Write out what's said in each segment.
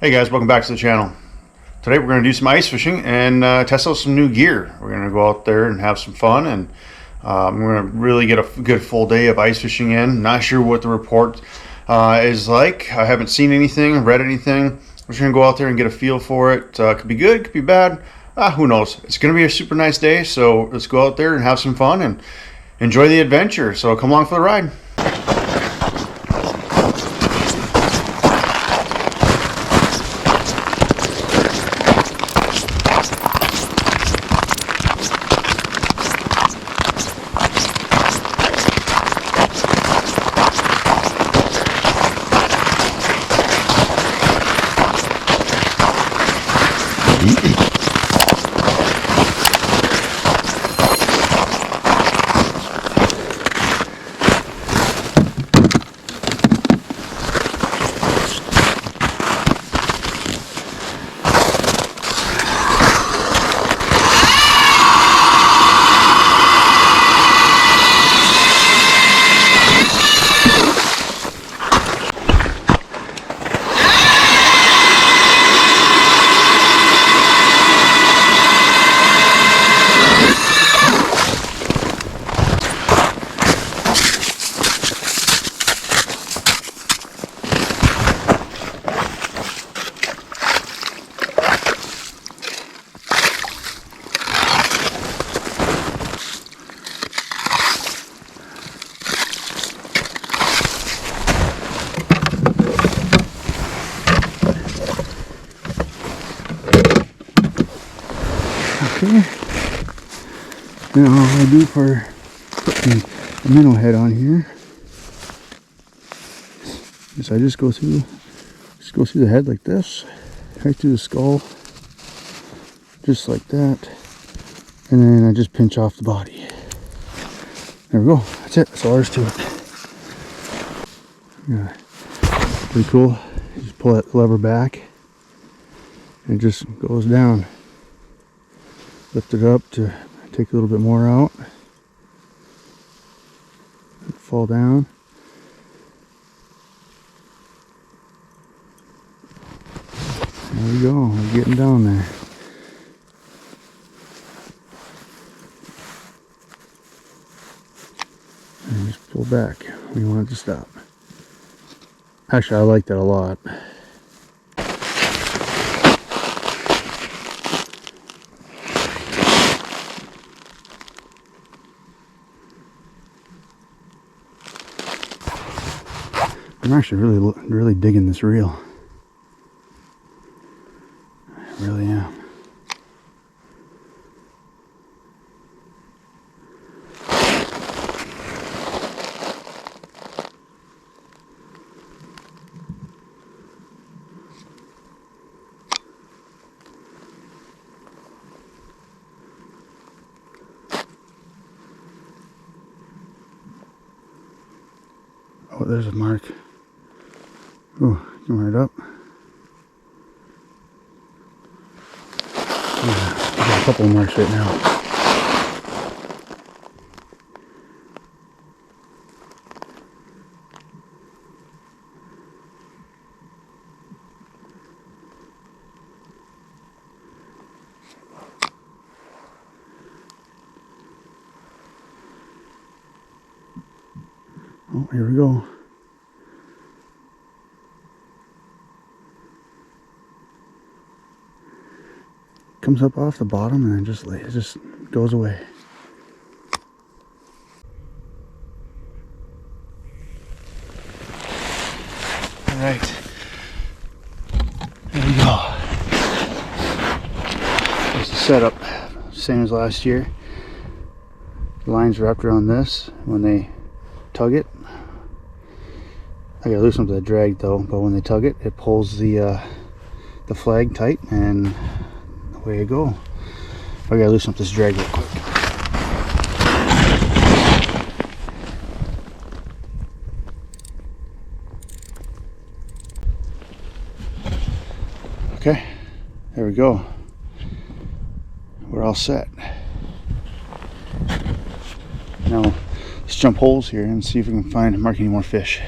Hey guys, welcome back to the channel. Today we're going to do some ice fishing and test out some new gear. We're going to go out there and have some fun, and we're going to really get a good full day of ice fishing in. Not sure what the report is like. I haven't seen anything, read anything. We're just going to go out there and get a feel for it. Could be good, could be bad. Who knows? It's going to be a super nice day, so let's go out there and have some fun and enjoy the adventure. So come along for the ride. Okay, now all I do for putting the minnow head on here is I just go through the head like this, right through the skull, just like that, and then I just pinch off the body. There we go. That's it. That's all there is to it. Yeah, pretty cool. You just pull that lever back, and it just goes down. Lift it up to take a little bit more out. Fall down. There we go. We're getting down there. And just pull back when you want it to stop. Actually, I like that a lot. I'm actually really digging this reel. I really am. Oh, there's a mark. Oh, come right up. Yeah, I got a couple of marks right now. Oh, here we go. Comes up off the bottom and then it just goes away. All right, there we go. There's the setup, same as last year. The line's wrapped around this. When they tug it, I gotta loosen up the drag though. But when they tug it, it pulls the flag tight and away you go. I gotta loosen up this drag real quick. Okay, there we go. We're all set. Now let's jump holes here and see if we can mark any more fish.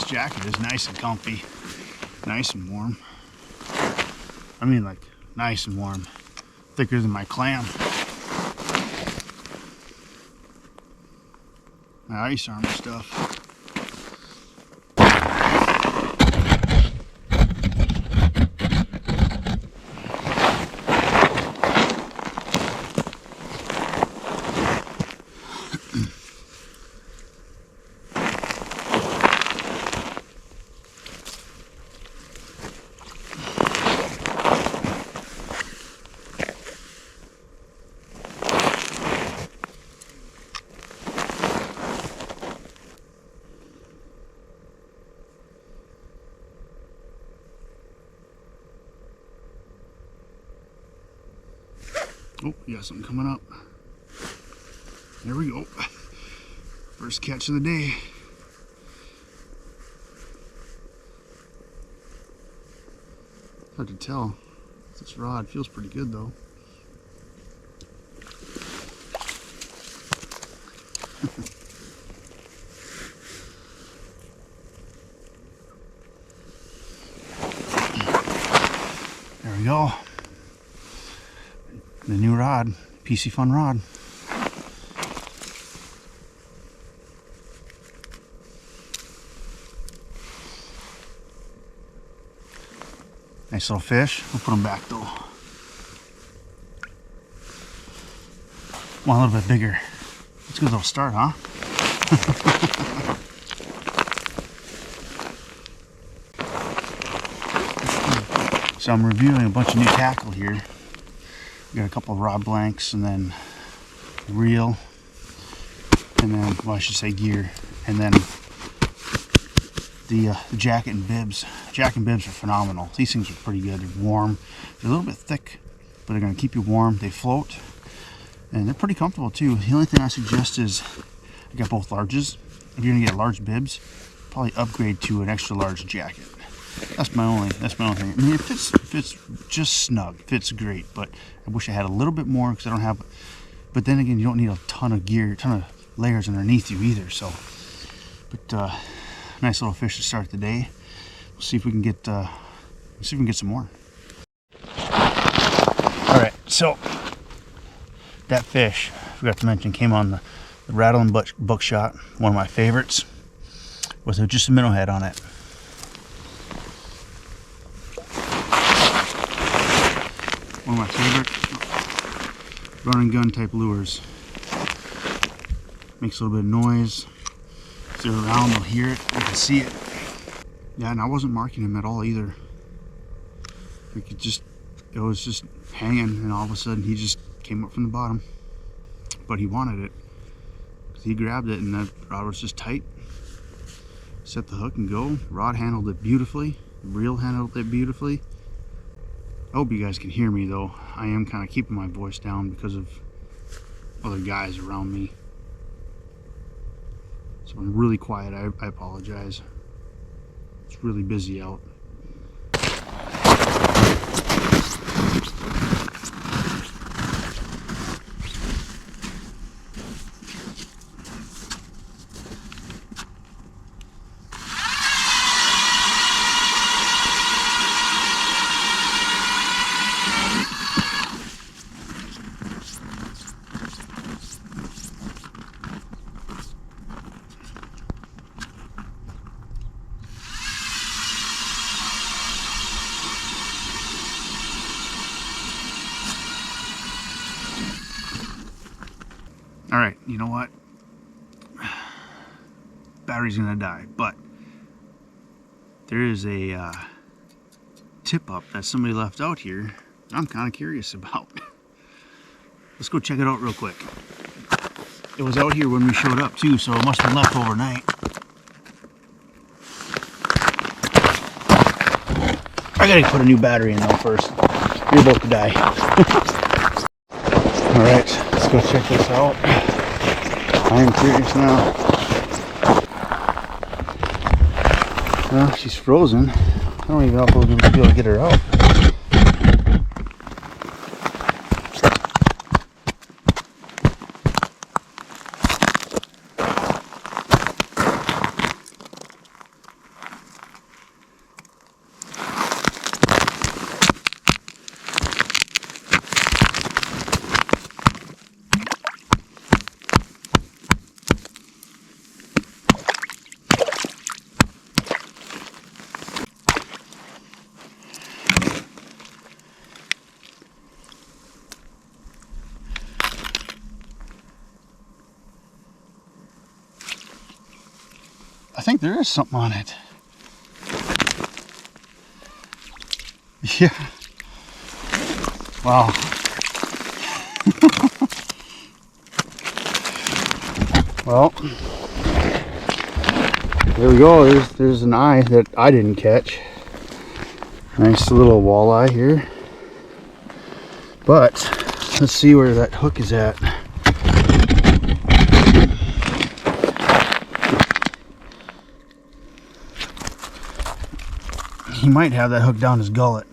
jacket is nice and comfy, nice and warm. I mean, like, nice and warm. Thicker than my clam. My ice armor stuff. Oh, we got something coming up. There we go. First catch of the day. Hard to tell. This rod feels pretty good though. There we go. The new rod, Piscifun rod. Nice little fish. We'll put them back though. One a little bit bigger. That's a good little start, huh? So I'm reviewing a bunch of new tackle here. Got a couple of rod blanks and then reel, and then, well, I should say gear, and then the jacket and bibs. Jacket and bibs are phenomenal. These things are pretty good. They're warm. They're a little bit thick, but they're going to keep you warm. They float, and they're pretty comfortable too. The only thing I suggest is, I got both larges. If you're going to get large bibs, probably upgrade to an extra large jacket. That's my only thing. I mean, it fits just snug. Fits great, but I wish I had a little bit more because I don't have. But then again, you don't need a ton of gear, a ton of layers underneath you either. So, but nice little fish to start the day. We'll see if we can get some more. All right, so that fish, I forgot to mention, came on the rattling buckshot, one of my favorites, with just a minnow head on it. One of my favorite run and gun type lures. Makes a little bit of noise. If they're around, they'll hear it. You can see it. Yeah, and I wasn't marking him at all either. It was just hanging, and all of a sudden he just came up from the bottom. But he wanted it. He grabbed it, and the rod was just tight. Set the hook and go. Rod handled it beautifully. The reel handled it beautifully. I hope you guys can hear me though. I am kind of keeping my voice down because of other guys around me. So I'm really quiet. I apologize. It's really busy out. All right, you know what? Battery's gonna die, but there is a tip up that somebody left out here I'm kind of curious about. Let's go check it out real quick. It was out here when we showed up too, so it must have been left overnight. I gotta put a new battery in though first. You're about to die. Alright, let's go check this out. I am curious now. Well, she's frozen. I don't even know if we'll be able to get her out. I think there is something on it. Yeah. Wow. Well, there we go. There's an eye that I didn't catch. Nice little walleye here. But let's see where that hook is at. He might have that hook down his gullet.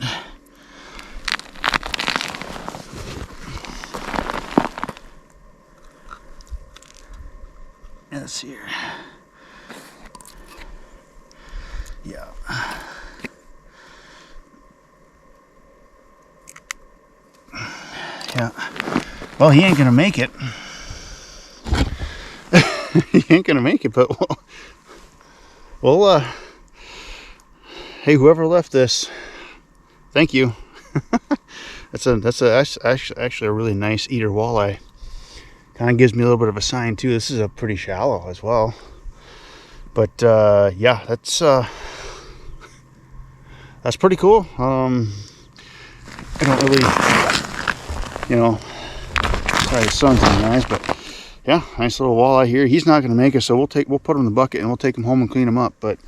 Let's see here. Yeah. Yeah. Well, he ain't gonna make it. He ain't gonna make it, but well, hey, whoever left this, thank you. that's actually a really nice eater walleye. Kind of gives me a little bit of a sign too. This is a pretty shallow as well. But yeah, that's pretty cool. I don't really, you know, sorry, the sun's in my eyes, but yeah, nice little walleye here. He's not going to make it, so we'll put him in the bucket and we'll take him home and clean him up. But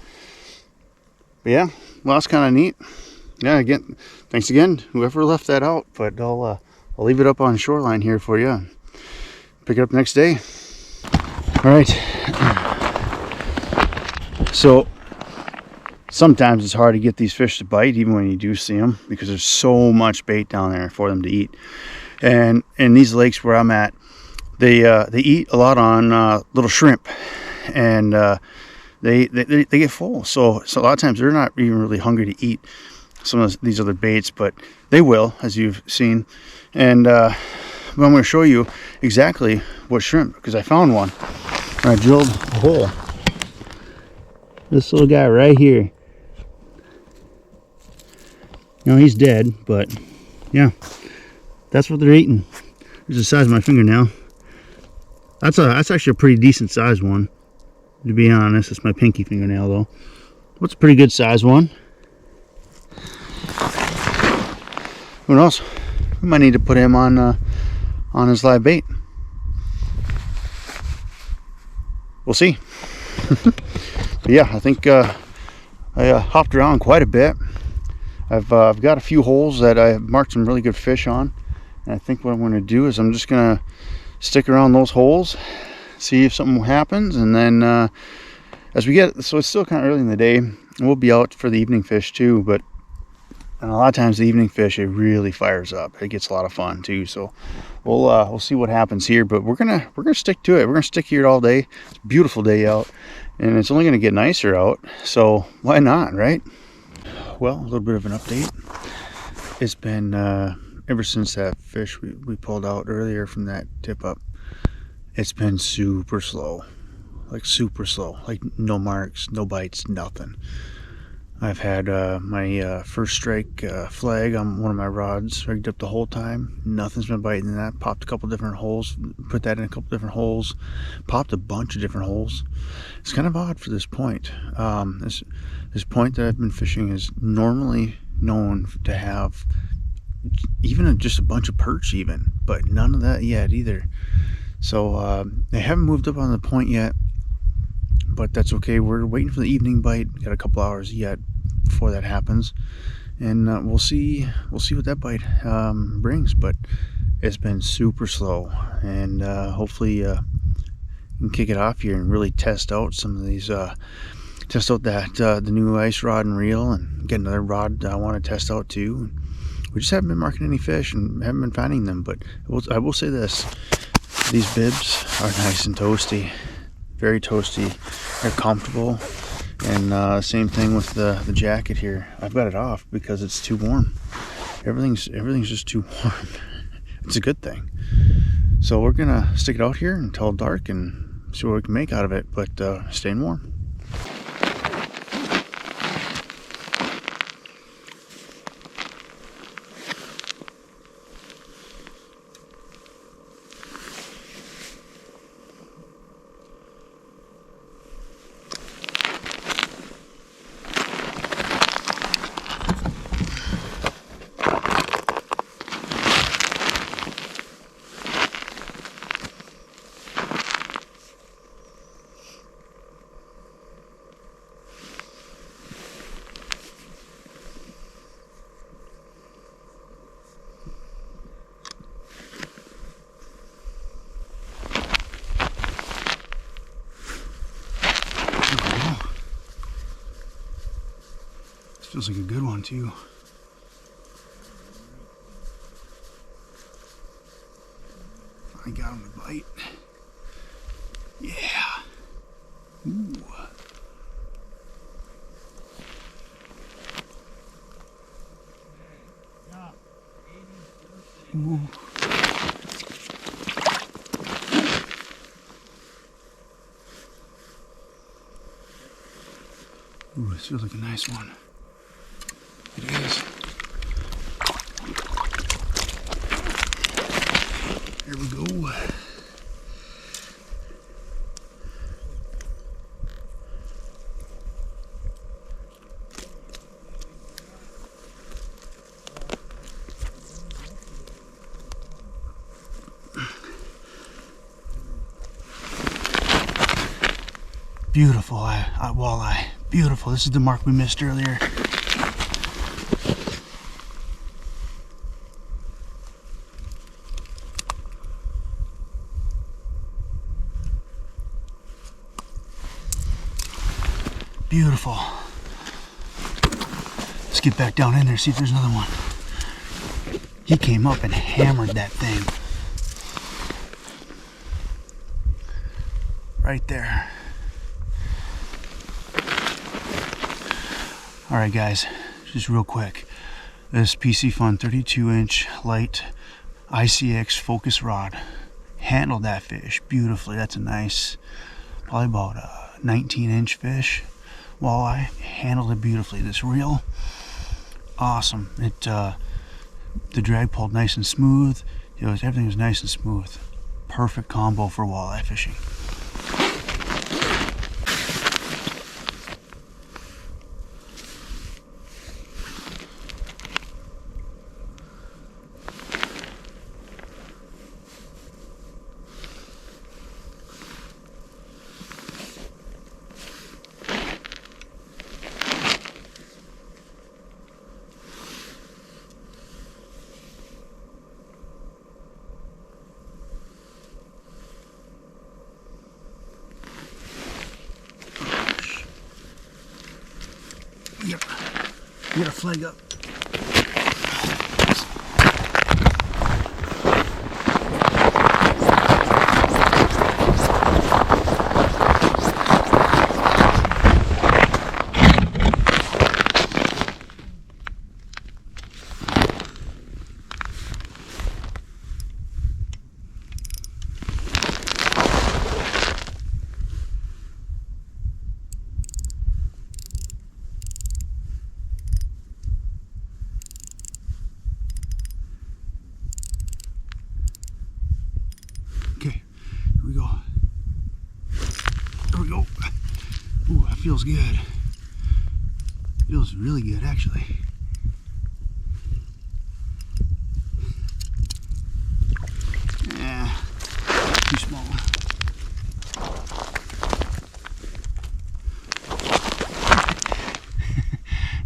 yeah, well, that's kind of neat. Yeah, again, thanks again, whoever left that out. But I'll leave it up on shoreline here for you. Pick it up next day. All right. So sometimes it's hard to get these fish to bite, even when you do see them, because there's so much bait down there for them to eat. And in these lakes where I'm at, they eat a lot on little shrimp, and they get full. So a lot of times they're not even really hungry to eat some of these other baits, but they will, as you've seen. And I'm going to show you exactly what shrimp, because I found one. I drilled a hole. This little guy right here. You know, he's dead, but yeah, that's what they're eating. There's the size of my fingernail. That's actually a pretty decent sized one, to be honest. It's my pinky fingernail though. What's a pretty good sized one? Who knows? We might need to put him on his live bait. We'll see. But yeah, I think I hopped around quite a bit. I've got a few holes that I marked some really good fish on, and I think what I'm going to do is I'm just going to stick around those holes, see if something happens, and then as we get, so it's still kind of early in the day, and we'll be out for the evening fish too. But and a lot of times the evening fish, it really fires up. It gets a lot of fun too. So we'll see what happens here, but we're gonna stick to it. We're gonna stick here all day. It's a beautiful day out, and it's only gonna get nicer out. So why not, right? Well, a little bit of an update. It's been ever since that fish we pulled out earlier from that tip up. It's been super slow, like super slow, like no marks, no bites, nothing. I've had my first strike flag on one of my rods rigged up the whole time. Nothing's been biting in that. Popped a couple different holes, put that in a couple different holes, popped a bunch of different holes. It's kind of odd for this point. This point that I've been fishing is normally known to have even just a bunch of perch even, but none of that yet either. So they haven't moved up on the point yet, but that's okay. We're waiting for the evening bite. We got a couple hours yet before that happens, and we'll see what that bite brings. But it's been super slow, and hopefully we can kick it off here and really test out some of these test out that the new ice rod and reel, and get another rod that I want to test out too. We just haven't been marking any fish and haven't been finding them, but I will say this: these bibs are nice and toasty. Very toasty. They're comfortable, and same thing with the jacket here. I've got it off because it's too warm. Everything's just too warm. It's a good thing. So we're gonna stick it out here until dark and see what we can make out of it, but staying warm. Feels like a good one too. I got him to bite. Yeah. Ooh. Ooh. Ooh, this feels like a nice one. It is. Here we go. Beautiful walleye. Beautiful. This is the mark we missed earlier. Beautiful. Let's get back down in there, see if there's another one. He came up and hammered that thing. Right there. Alright guys, just real quick. This Piscifun 32-inch light ICX focus rod handled that fish beautifully. That's a nice, probably about a 19-inch fish. Walleye, handled it beautifully. This reel, awesome. It the drag pulled nice and smooth. Everything was nice and smooth. Perfect combo for walleye fishing. You got a flag up. Okay, here we go. There we go. Ooh, that feels good. Feels really good, actually. Yeah, too small.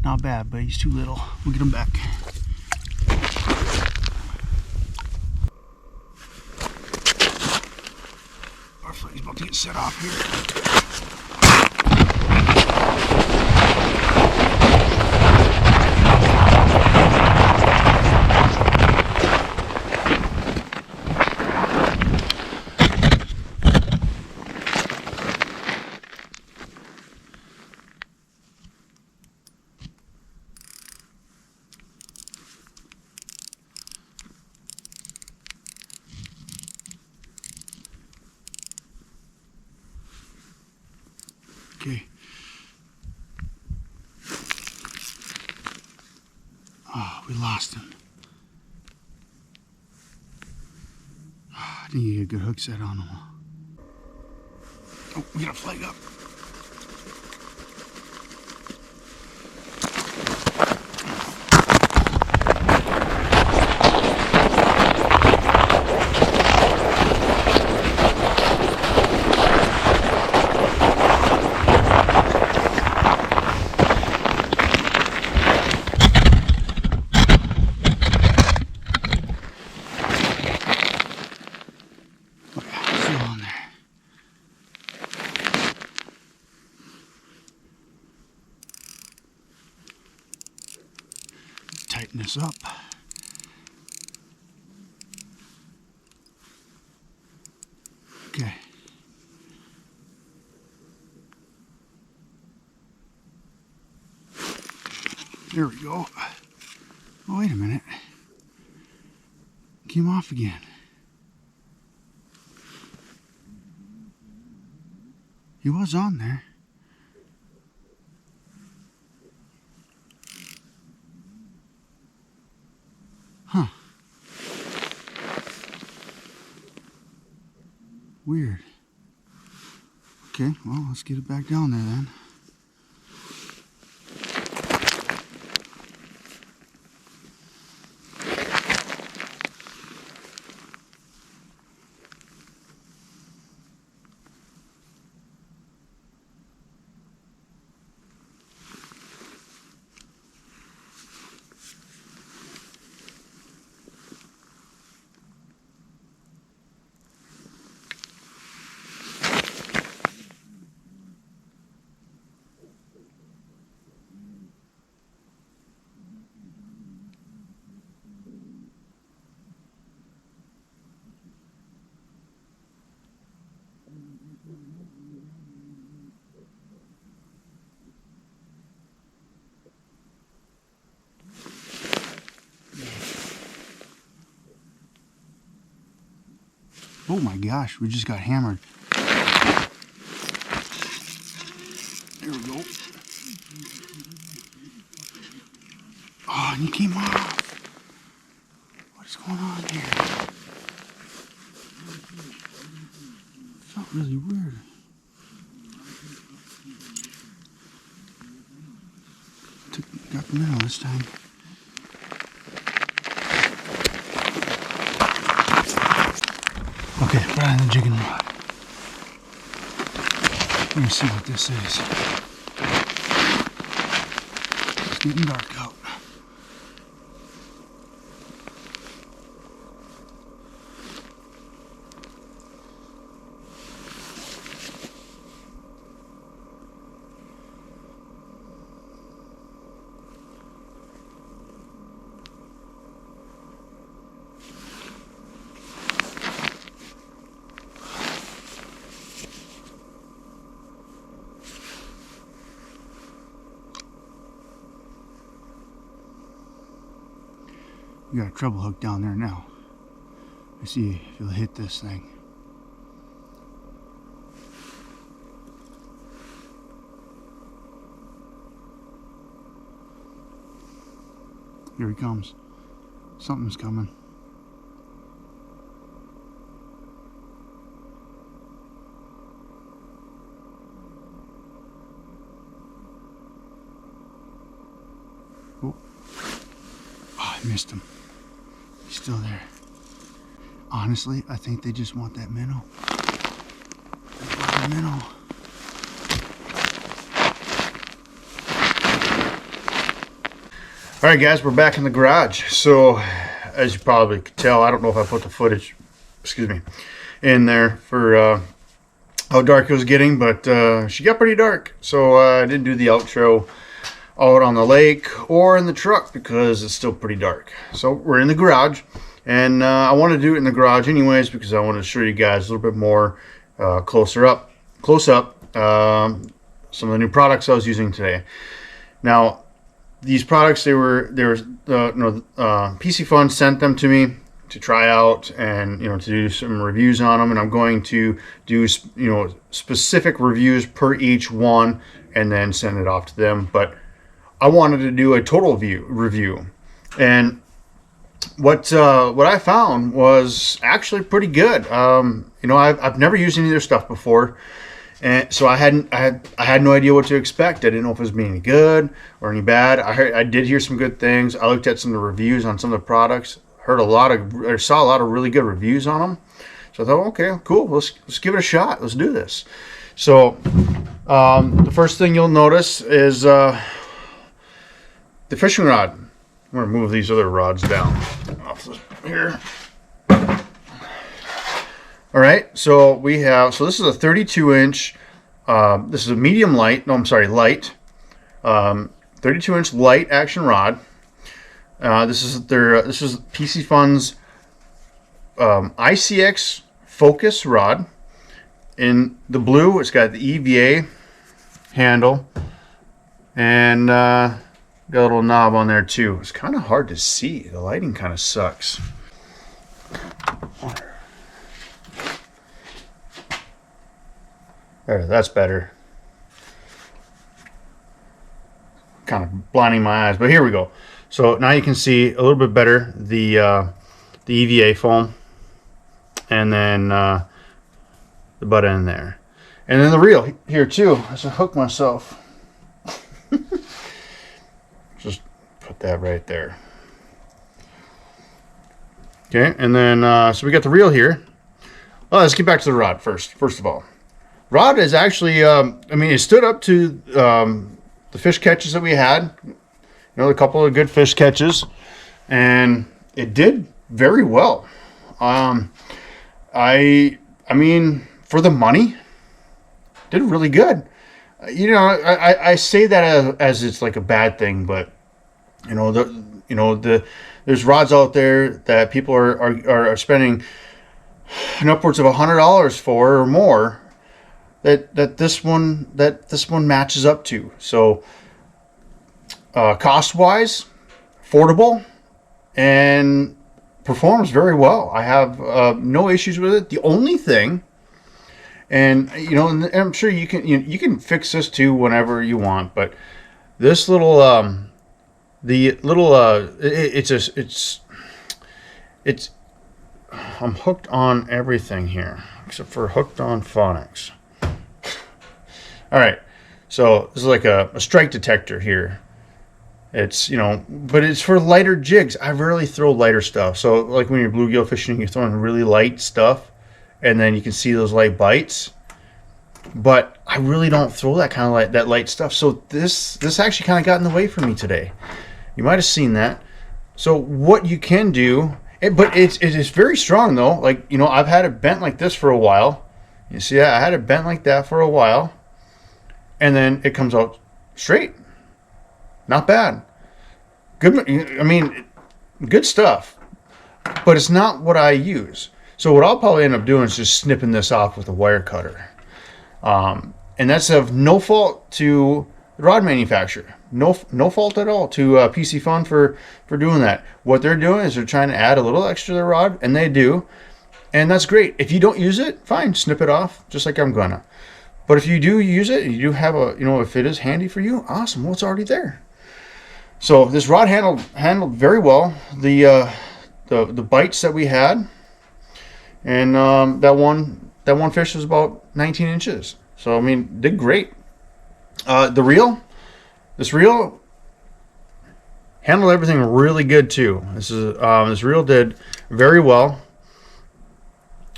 Not bad, but he's too little. We'll get him back. Our flag's about to get set off here. Okay. Oh, we lost him. Oh, I didn't get a good hook set on him. Oh, we got a flag up. this up. Okay. There we go. Oh, wait a minute. Came off again. He was on there. Huh. Weird. Okay, well, let's get it back down there then. Oh my gosh, we just got hammered. There we go. Oh, and he came off. What is going on here? Felt really weird. Got the minnow this time. Okay, right on the jigging rod. Let me see what this is. It's getting dark out. We got a treble hook down there now. Let's see if it'll hit this thing. Here he comes. Something's coming. Oh, I missed him. He's still there. Honestly, I think they just want that minnow. They want the minnow. All right, guys, we're back in the garage. So, as you probably could tell, I don't know if I put the footage, in there for how dark it was getting, but she got pretty dark. So I didn't do the outro out on the lake or in the truck because it's still pretty dark. So we're in the garage, and I want to do it in the garage anyways because I want to show you guys a little bit more close up some of the new products I was using today. Now, these products, Piscifun sent them to me to try out and to do some reviews on them, and I'm going to do specific reviews per each one and then send it off to them. But I wanted to do a total review, and what I found was actually pretty good. I've never used any of their stuff before, and so I had no idea what to expect. I didn't know if it was any good or any bad. I did hear some good things. I looked at some of the reviews on some of the products. Saw a lot of really good reviews on them. So I thought, okay, cool. Let's give it a shot. Let's do this. So the first thing you'll notice is the fishing rod. I'm going to move these other rods down off here. All right, so we have, this is a 32-inch, this is a light, 32-inch light action rod. This is Piscifun's ICX Focus rod. In the blue, it's got the EVA handle, and got a little knob on there too. It's kind of hard to see. The lighting kind of sucks. There, that's better. Kind of blinding my eyes, but here we go. So now you can see a little bit better the EVA foam, and then the butt end there, and then the reel here too. I should hook myself. Just put that right there. Okay, and then so we got the reel here. Well, let's get back to the rod first. First of all, rod is actually, I mean, it stood up to the fish catches that we had. You know, a couple of good fish catches, and it did very well. I mean, for the money, did really good. You know, I say that as it's like a bad thing, but you know, there's rods out there that people are spending upwards of $100 for or more that this one matches up to. So cost wise, affordable, and performs very well. I have no issues with it. The only thing, and you know, and I'm sure you can fix this too whenever you want, but this little it's I'm hooked on everything here except for hooked on phonics. All right, so this is like a strike detector here. It's, you know, but it's for lighter jigs. I rarely throw lighter stuff. So like when you're bluegill fishing, you're throwing really light stuff, and then you can see those light bites. But I really don't throw that kind of light stuff. So this actually kind of got in the way for me today. You might have seen that. So what you can do, but it is very strong though. Like, you know, I've had it bent like this for a while. You see that? I had it bent like that for a while, and then it comes out straight. Not bad. Good. I mean, good stuff. But it's not what I use. So what I'll probably end up doing is just snipping this off with a wire cutter. And that's of no fault to the rod manufacturer. No fault at all to Piscifun for doing that. What they're doing is they're trying to add a little extra to the rod, and they do. And that's great. If you don't use it, fine, snip it off, just like I'm gonna. But if you do use it, you do have a, you know, if it is handy for you, awesome. Well, it's already there. So this rod handled very well the bites that we had, and that one fish was about 19 inches. So I mean, did great. This reel handled everything really good too. This reel did very well.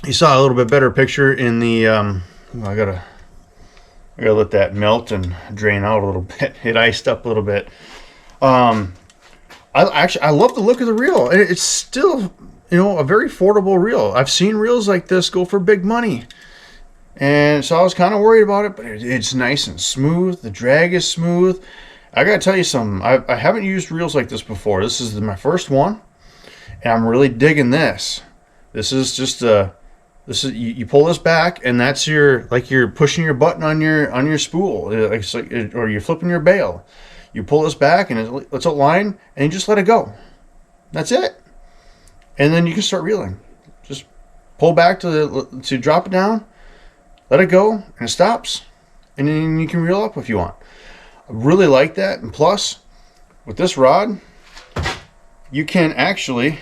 You saw a little bit better picture in the. I gotta let that melt and drain out a little bit. It iced up a little bit. I love the look of the reel. It's still, you know, a very affordable reel. I've seen reels like this go for big money, and so I was kind of worried about it. But it's nice and smooth. The drag is smooth. I gotta tell you something. I haven't used reels like this before. This is my first one, and I'm really digging this. This is just you pull this back, and that's you're pushing your button on your spool, or you're flipping your bail. You pull this back, and it lets out line, and you just let it go. That's it. And then you can start reeling. Just pull back to drop it down, let it go, and it stops. And then you can reel up if you want. I really like that. And plus, with this rod, you can actually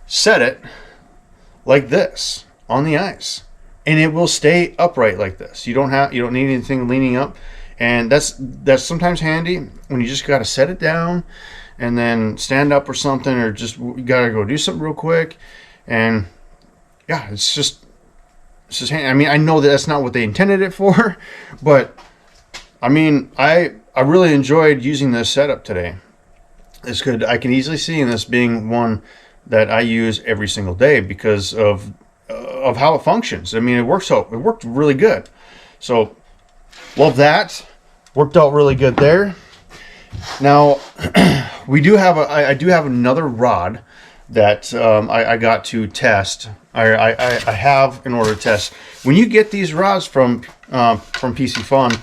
set it like this on the ice, and it will stay upright like this. You don't need anything leaning up. And that's sometimes handy when you just got to set it down and then stand up or something, or just you got to go do something real quick. And yeah, it's just handy. I mean, I know that's not what they intended it for, but I mean, I really enjoyed using this setup today. It's good. I can easily see in this being one that I use every single day because of how it functions. I mean, it worked really good. So love that. Worked out really good there. Now, we do have I do have another rod that I got to test. I have in order to test. When you get these rods from Piscifun,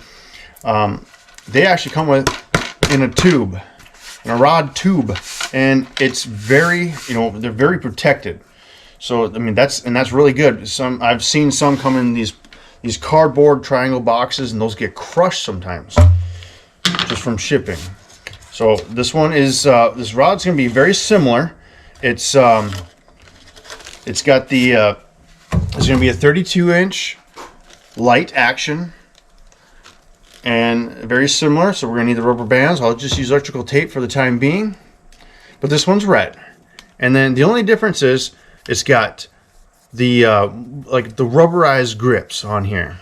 they actually come in a tube, in a rod tube, and it's very, they're very protected. So I mean that's really good. I've seen some come in these cardboard triangle boxes, and those get crushed sometimes just from shipping. So this one is this rod's gonna be very similar. It's got the it's gonna be a 32-inch light action and very similar. So we're gonna need the rubber bands. I'll just use electrical tape for the time being. But this one's red, and then the only difference is it's got the like the rubberized grips on here.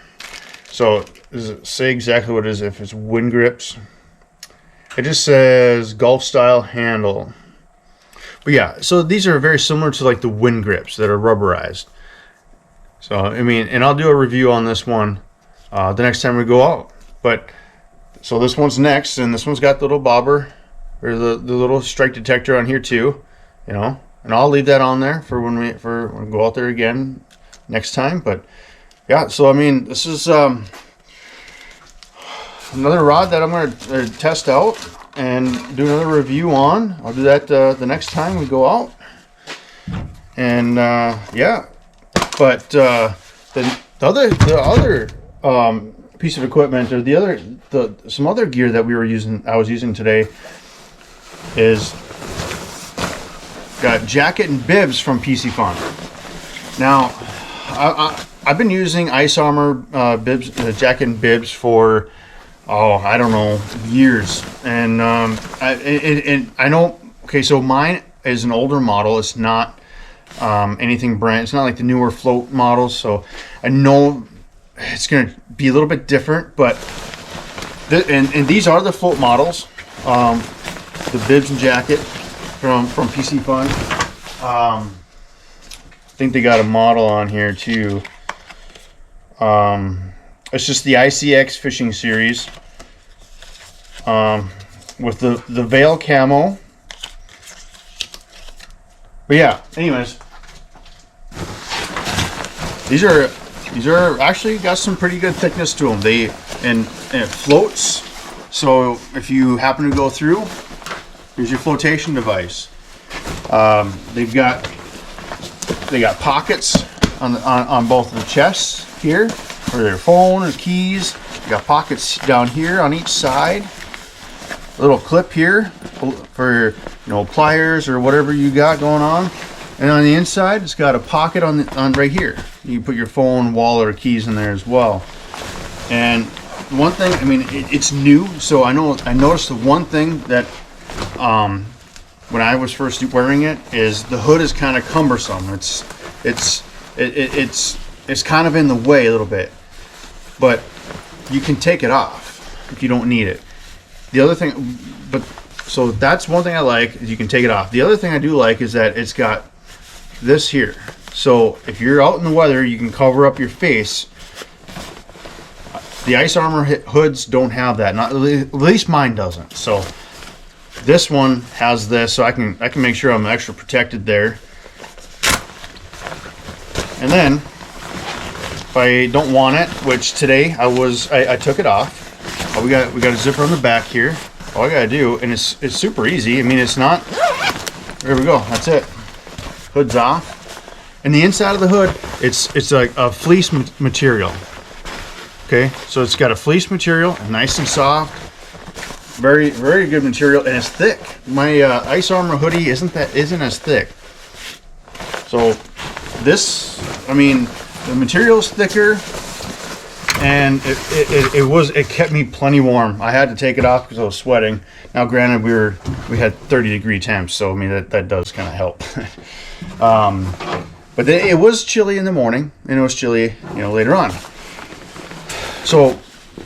So does it say exactly what it is? If it's wind grips, it just says golf style handle. But yeah, so these are very similar to like the wind grips that are rubberized. So I mean, and I'll do a review on this one the next time we go out. But so this one's next, and this one's got the little bobber or the little strike detector on here too, and I'll leave that on there for when we go out there again next time. But yeah, so I mean, this is another rod that I'm going to test out and do another review on. I'll do that the next time we go out. And yeah, but the other piece of equipment, or some other gear that I was using today, is got jacket and bibs from Piscifun. Now, I've been using ice armor bibs, jacket and bibs for I don't know, years, and I know. Okay, so mine is an older model. It's not anything brand. It's not like the newer float models. So I know it's going to be a little bit different, but and these are the float models. The bibs and jacket from Piscifun. I think they got a model on here too. It's just the ICX fishing series with the Veil camo. But yeah, anyways, these are actually got some pretty good thickness to them. And it floats. So if you happen to go through, here's your flotation device. They got pockets on both of the chests here for their phone or keys. You got pockets down here on each side. A little clip here for pliers or whatever you got going on. And on the inside, it's got a pocket on right here. You can put your phone, wallet, or keys in there as well. And one thing, I mean, it's new, so I noticed the one thing that when I was first wearing it is the hood is kind of cumbersome. It's kind of in the way a little bit, but you can take it off if you don't need it. The other thing, so that's one thing I like, is you can take it off. The other thing I do like is that it's got this here. So if you're out in the weather, you can cover up your face. The ice armor hoods don't have that. Not at least mine doesn't. So this one has this, so I can make sure I'm extra protected there. And then if I don't want it, which today I took it off. We got a zipper on the back here. All I gotta do, and it's super easy. I mean, it's not. There we go. That's it. Hood's off. And the inside of the hood, it's like a fleece material. Okay, so it's got a fleece material, nice and soft. Very, very good material, and it's thick. My ice armor hoodie isn't as thick. So this, I mean, the material is thicker, and it kept me plenty warm. I had to take it off because I was sweating. Now, granted, we had 30-degree temps, so I mean that does kind of help. But it was chilly in the morning, and it was chilly, later on. So,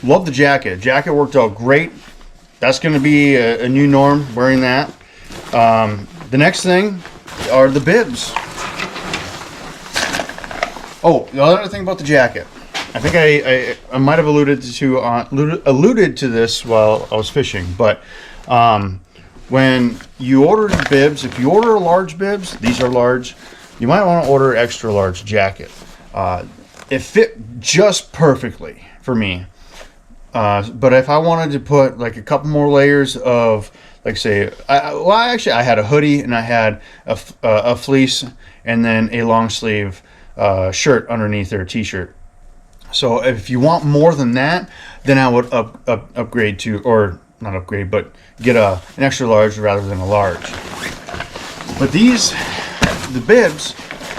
love the jacket. Jacket worked out great. That's going to be a new norm, wearing that. The next thing are the bibs. Oh, the other thing about the jacket. I think I might have alluded to this while I was fishing, but When you order the bibs, if you order a large bibs, these are large, you might want to order an extra large jacket. It fit just perfectly for me. But if I wanted to put like a couple more layers of, like say, I had a hoodie and I had a fleece and then a long sleeve shirt underneath there, t-shirt. So if you want more than that, then I would upgrade to, or not upgrade, but get an extra large rather than a large. But the bibs,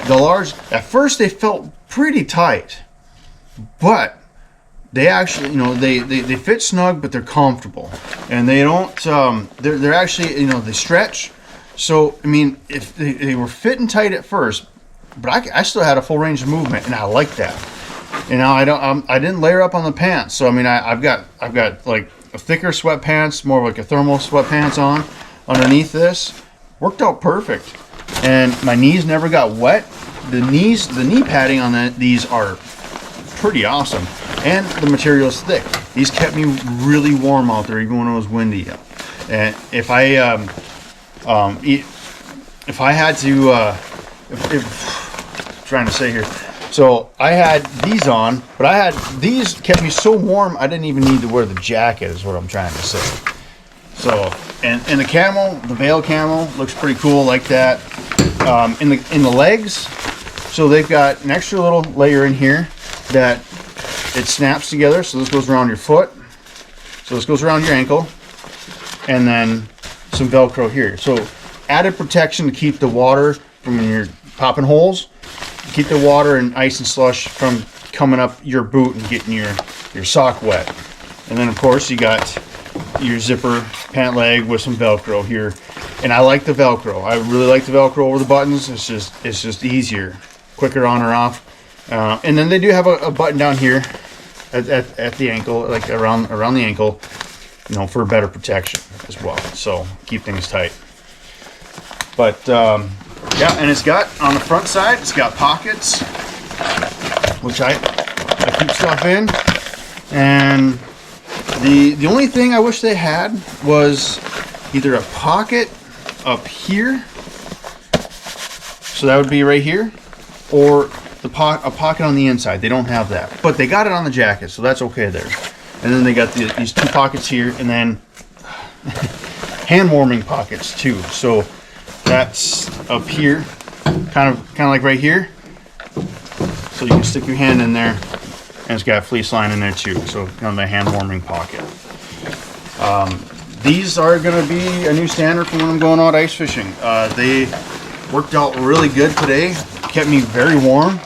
the large, at first they felt pretty tight, but they actually, you know, they fit snug, but they're comfortable, and they don't. They're actually, you know, they stretch. So I mean, if they were fitting tight at first, but I still had a full range of movement, and I like that. You know, I didn't layer up on the pants, so I mean, I've got like a thicker sweatpants, more like a thermal sweatpants on underneath this. Worked out perfect, and my knees never got wet. The knee padding on these are pretty awesome, and the material is thick. These kept me really warm out there, even when it was windy. And if I had to, trying to say here, so I had these on, but these kept me so warm I didn't even need to wear the jacket, is what I'm trying to say. So, and the camo, the veil camo looks pretty cool like that. In the legs, so they've got an extra little layer in here that it snaps together. So this goes around your foot. So this goes around your ankle, and then some Velcro here. So added protection to keep the water from your popping holes, keep the water and ice and slush from coming up your boot and getting your sock wet. And then of course you got your zipper pant leg with some Velcro here. And I like the Velcro. I really like the Velcro over the buttons. It's just easier, quicker on or off. And then they do have a button down here at the ankle, like around the ankle, you know, for better protection as well. So keep things tight. But yeah, and it's got on the front side, it's got pockets, which I keep stuff in. And the only thing I wish they had was either a pocket up here, so that would be right here, or a pocket on the inside. They don't have that, but they got it on the jacket, so that's okay there. And then they got these two pockets here, and then hand warming pockets too. So that's up here, kind of like right here. So you can stick your hand in there, and it's got a fleece line in there too. So kind of a hand warming pocket. These are going to be a new standard for when I'm going out ice fishing. They worked out really good today. Kept me very warm.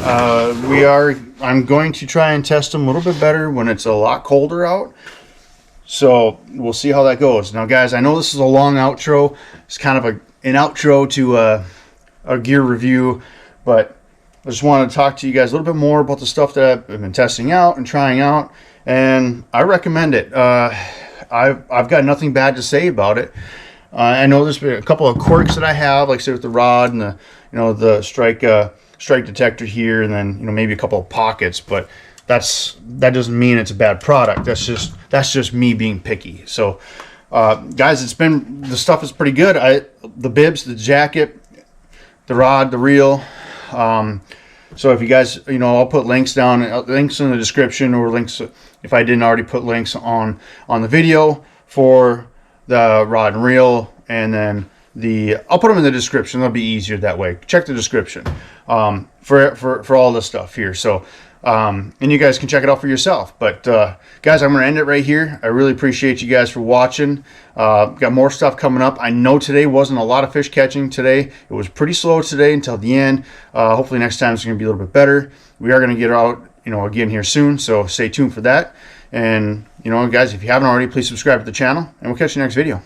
I'm going to try and test them a little bit better when it's a lot colder out. So we'll see how that goes. Now, guys, I know this is a long outro. It's kind of an outro to a gear review, but I just wanted to talk to you guys a little bit more about the stuff that I've been testing out and trying out, and I recommend it. I've got nothing bad to say about it. I know there's been a couple of quirks that I have, like say with the rod and the strike detector here, and then maybe a couple of pockets, but that doesn't mean it's a bad product. That's just me being picky. So guys, the stuff is pretty good. The bibs, the jacket, the rod, the reel. So if you guys, I'll put links in the description, or links if I didn't already put links on the video for the rod and reel, and then I'll put them in the description. That'll be easier that way. Check the description for all this stuff here. So and you guys can check it out for yourself. But guys, I'm gonna end it right here. I really appreciate you guys for watching. Got more stuff coming up. I know today wasn't a lot of fish catching today. It was pretty slow today until the end. Hopefully next time it's gonna be a little bit better. We are gonna get out again here soon, so stay tuned for that. And guys, if you haven't already, please subscribe to the channel, and we'll catch you next video.